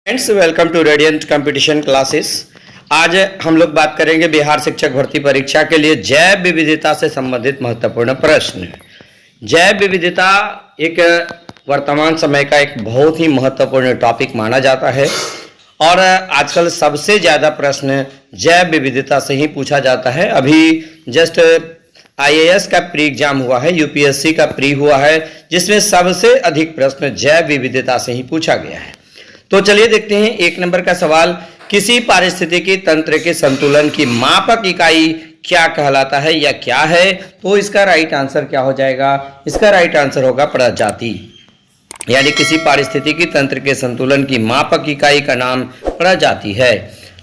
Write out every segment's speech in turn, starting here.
Friends, welcome to radiant competition classes. आज हम लोग बात करेंगे बिहार शिक्षक भर्ती परीक्षा के लिए जैव विविधता से संबंधित महत्वपूर्ण प्रश्न। जैव विविधता एक वर्तमान समय का एक बहुत ही महत्वपूर्ण टॉपिक माना जाता है और आजकल सबसे ज़्यादा प्रश्न जैव विविधता से ही पूछा जाता है। अभी जस्ट आईएएस का प्री एग्जाम हुआ है, यूपीएससी का प्री हुआ है, जिसमें सबसे अधिक प्रश्न जैव विविधता से ही पूछा गया है। तो चलिए देखते हैं एक नंबर का सवाल। किसी पारिस्थितिकी तंत्र के संतुलन की मापक इकाई क्या कहलाता है या क्या है? तो इसका राइट आंसर क्या हो जाएगा? इसका राइट आंसर होगा प्रजाति। यानी किसी पारिस्थितिकी तंत्र के संतुलन की मापक इकाई का नाम प्रजाति है।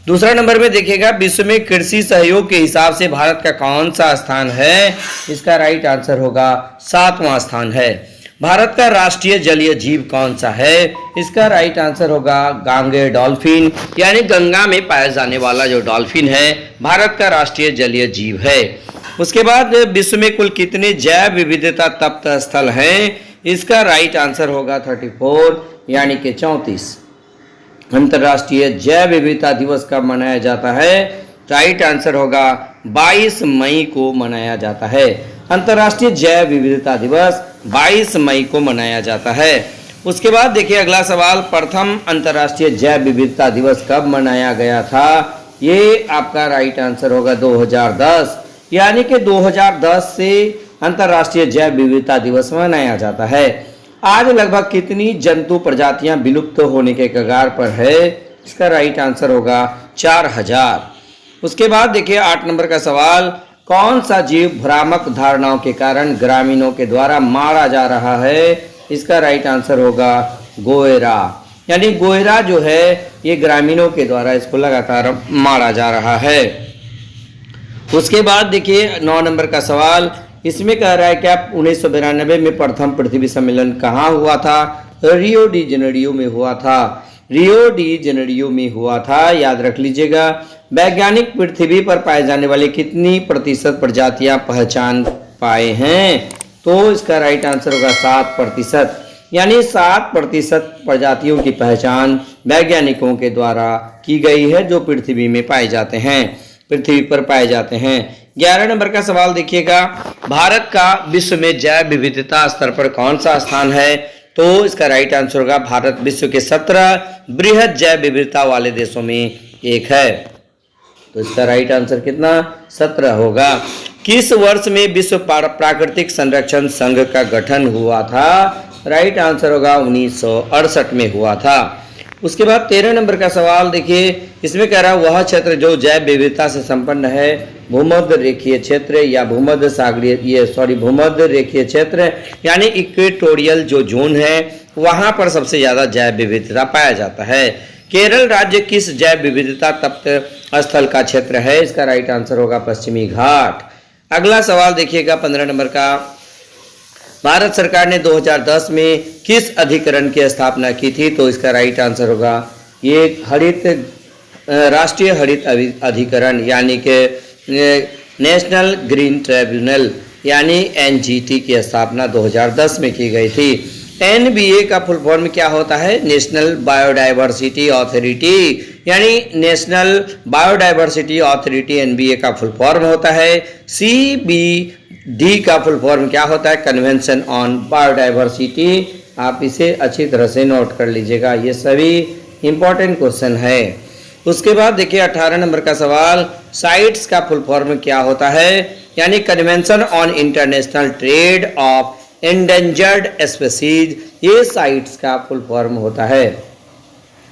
दूसरा नंबर में देखिएगा, विश्व में कृषि सहयोग के हिसाब से भारत का कौन सा स्थान है? इसका राइट आंसर होगा 7वां स्थान है। भारत का राष्ट्रीय जलीय जीव कौन सा है? इसका राइट आंसर होगा गांगे डॉल्फिन, यानी गंगा में पाया जाने वाला जो डॉल्फिन है भारत का राष्ट्रीय जलीय जीव है। उसके बाद विश्व में कुल कितने जैव विविधता तप्त स्थल हैं? इसका राइट आंसर होगा 34, यानी कि 34। अंतर्राष्ट्रीय जैव विविधता दिवस कब मनाया जाता है? राइट आंसर होगा 22 मई को मनाया जाता है। अंतर्राष्ट्रीय जैव विविधता दिवस 22 मई को मनाया जाता है। उसके बाद देखिए अगला सवाल, प्रथम अंतर्राष्ट्रीय जैव विविधता दिवस कब मनाया गया था? ये आपका राइट आंसर होगा 2010, यानी कि 2010 से अंतर्राष्ट्रीय जैव विविधता दिवस मनाया जाता है। आज लगभग कितनी जंतु प्रजातियां विलुप्त होने के कगार पर है? इसका राइट आंसर होगा 4000। उसके बाद देखिए 8 नंबर का सवाल, कौन सा जीव भ्रामक धारणाओं के कारण ग्रामीणों के द्वारा मारा जा रहा है? इसका राइट आंसर होगा गोएरा। यानी गोएरा जो है ये ग्रामीणों के द्वारा इसको लगातार मारा जा रहा है। उसके बाद देखिए 9 नंबर का सवाल, इसमें कह रहा है कि 1992 में प्रथम पृथ्वी सम्मेलन कहाँ हुआ था? रियो डी जेनेरियो में हुआ था। रियो डी जेनेरियो में हुआ था, याद रख लीजिएगा। वैज्ञानिक पृथ्वी पर पाए जाने वाले कितनी प्रतिशत प्रजातियां पहचान पाए हैं? तो इसका राइट आंसर होगा 7%, यानी 7% प्रजातियों की पहचान वैज्ञानिकों के द्वारा की गई है जो पृथ्वी में पाए जाते हैं, पृथ्वी पर पाए जाते हैं। 11 नंबर का सवाल देखिएगा, भारत का विश्व में जैव विविधता स्तर पर कौन सा स्थान है? तो इसका राइट आंसर होगा भारत विश्व के 17 बृहद जैव विविधता वाले देशों में एक है। तो इसका राइट आंसर कितना? 17 होगा। किस वर्ष में विश्व प्राकृतिक संरक्षण संघ का गठन हुआ था? राइट आंसर होगा 1968 में हुआ था। उसके बाद 13 नंबर का सवाल देखिए, इसमें कह रहा है वह क्षेत्र जो जैव विविधता से संपन्न है भूमध्य रेखीय क्षेत्र या भूमध्य सागरीय भूमध्य रेखीय क्षेत्र, यानी इक्वेटोरियल जो जोन है वहां पर सबसे ज्यादा जैव विविधता पाया जाता है। केरल राज्य किस जैव विविधता तप्त स्थल का क्षेत्र है? इसका राइट आंसर होगा पश्चिमी घाट। अगला सवाल देखिएगा 15 नंबर का, भारत सरकार ने 2010 में किस अधिकरण की स्थापना की थी? तो इसका राइट आंसर होगा ये राष्ट्रीय हरित अधिकरण, यानी कि नेशनल ग्रीन ट्रिब्यूनल यानी एनजीटी की स्थापना 2010 में की गई थी। एनबीए का फुल फॉर्म क्या होता है? नेशनल बायोडाइवर्सिटी अथॉरिटी, यानी नेशनल बायोडाइवर्सिटी अथॉरिटी एनबीए का फुल फॉर्म होता है। सीबीडी का फुल फॉर्म क्या होता है? Convention on biodiversity. आप इसे अच्छी तरह से नोट कर लीजिएगा, ये सभी इंपॉर्टेंट क्वेश्चन है। उसके बाद देखिए 18 नंबर का सवाल, साइट्स का फुल फॉर्म क्या होता है? यानी convention on international trade off endangered species, ये साइट्स का फुल फॉर्म होता है।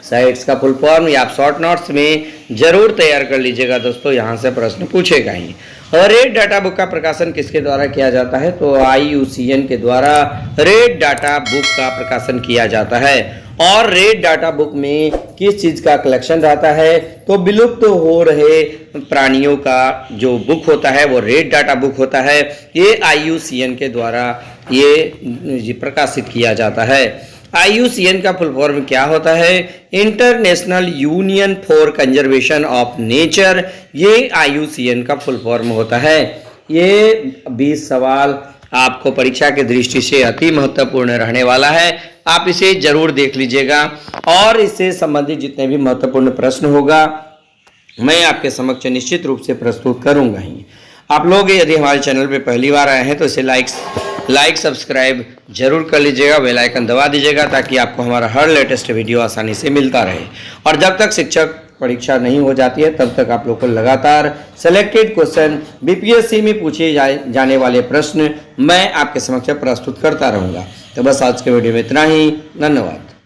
साइट्स का फुल फॉर्म या आप शॉर्ट नोट्स में जरूर तैयार कर लीजिएगा दोस्तों, यहाँ से प्रश्न पूछेगा ही। और रेड डाटा बुक का प्रकाशन किसके द्वारा किया जाता है? तो IUCN के द्वारा रेड डाटा बुक का प्रकाशन किया जाता है। और रेड डाटा बुक में किस चीज़ का कलेक्शन रहता है? तो विलुप्त हो रहे प्राणियों का जो बुक होता है वो रेड डाटा बुक होता है। ये IUCN के द्वारा ये प्रकाशित किया जाता है। IUCN का फुल फॉर्म क्या होता है? International union for conservation of nature, ये IUCN का फुल फॉर्म होता है। ये 20 सवाल आपको परीक्षा की दृष्टि से अति महत्वपूर्ण रहने वाला है। आप इसे जरूर देख लीजिएगा और इससे संबंधित जितने भी महत्वपूर्ण प्रश्न होगा मैं आपके समक्ष निश्चित रूप से प्रस्तुत करूंगा ही। आप लोग यदि हमारे चैनल पे पहली बार आए हैं तो इसे लाइक सब्सक्राइब जरूर कर लीजिएगा, बेल आइकन दबा दीजिएगा ताकि आपको हमारा हर लेटेस्ट वीडियो आसानी से मिलता रहे। और जब तक शिक्षक परीक्षा नहीं हो जाती है तब तक आप लोग को लगातार सेलेक्टेड क्वेश्चन बीपीएससी में पूछे जाने वाले प्रश्न मैं आपके समक्ष प्रस्तुत करता रहूँगा। तो बस आज के वीडियो में इतना ही। धन्यवाद।